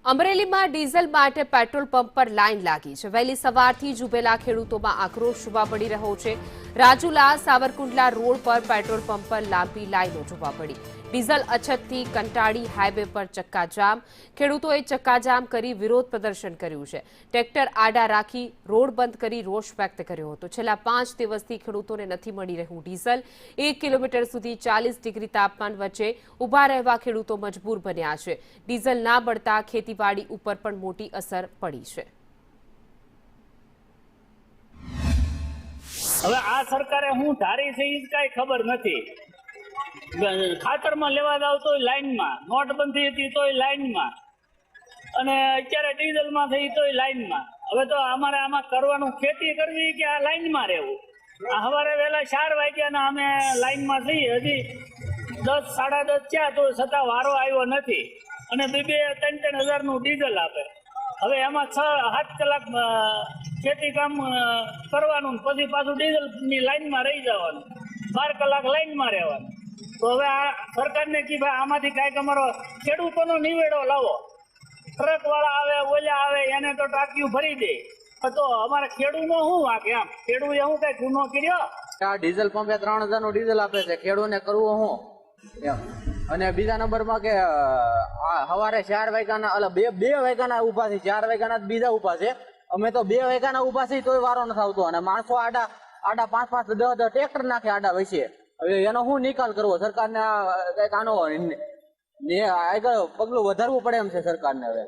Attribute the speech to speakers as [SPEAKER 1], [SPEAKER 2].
[SPEAKER 1] અમરેલીમાં ડીઝલ માટે petrol pump પર લાઈન લાગી છે। વહેલી સવારથી જ ઉભેલા ખેડૂતોમાં આક્રોશ જોવા મળી રહ્યો છે। રાજુલા સાવરકુંડલા રોડ પર પેટ્રોલ પંપ પર લાંબી લાઈનો જોવા મળી। ડીઝલ અછતથી કંટાળી હાઈવે પર ચક્કાજામ। ખેડૂતોએ ચક્કાજામ કરી વિરોધ પ્રદર્શન કર્યું છે। ટ્રેક્ટર આડા રાખી રોડ બંધ કરી રોષ વ્યક્ત કર્યો હતો। છેલ્લા 5 દિવસથી ખેડૂતોને નથી મળી રહ્યું ડીઝલ। 1 કિલોમીટર સુધી 40 ડિગ્રી તાપમાન વચ્ચે ઊભા રહેવા ખેડૂતો મજબૂર બન્યા છે। ડીઝલ ના મળતા ખેતીવાડી ઉપર પણ મોટી અસર પડી છે।
[SPEAKER 2] હવે આ સરકારે હું ધારી છે એ કાંઈ ખબર નથી। ખાતરમાં લેવા જાવ તોય લાઈનમાં, નોટબંધી હતી તોય લાઈનમાં, અને અત્યારે ડીઝલમાં થઈ તોય લાઈનમાં। હવે તો અમારે આમાં કરવાનું ખેતી કરવી કે આ લાઈનમાં રહેવું? આ સવારે વહેલા 4 વાગ્યાના અમે લાઈનમાં છીએ, હજી 10 સાડા 10 થયા તો છતાં વારો આવ્યો નથી, અને 2-3 હજારનું ડીઝલ આપે। હવે એમાં 6-7 કલાક ખેતી કામ કરવાનું, પછી પાછું ડીઝલની લાઈનમાં રહી જવાનું, 12 કલાક લાઈનમાં રહેવાનું। તો હવે આ સરકારને કે ભાઈ આમાંથી કાંઈક અમારો ખેડૂતોનો નિવેડો લાવો। ટ્રક વાળા આવે, ઓલા આવે, એને તો ટાંકીયું ભરી દે, તો અમારે ખેડૂતનો શું વાંકે? આમ ખેડૂતે શું કઈ ગુનો કર્યો?
[SPEAKER 3] આ ડીઝલ પંપે 3000 નું ડીઝલ આપે છે, ખેડૂતને કરવું શું એમ? અને બીજા નંબરમાં કે સવારે 4 વાગ્યાના બે વાગ્યાના ઉભા છે, 4 વાગ્યાના બીજા ઉભા છે। અમે તો 2 વાગ્યાના ઉભા છીએ તોય વારો નથી આવતો, અને માણસો આડા 5-5 10 ટ્રેક્ટર નાખે આડા વચ્ચે। હવે એનો શું નિકાલ કરવો? સરકારને કઈક આનો આગળ પગલું વધારવું પડે એમ છે સરકારને। હવે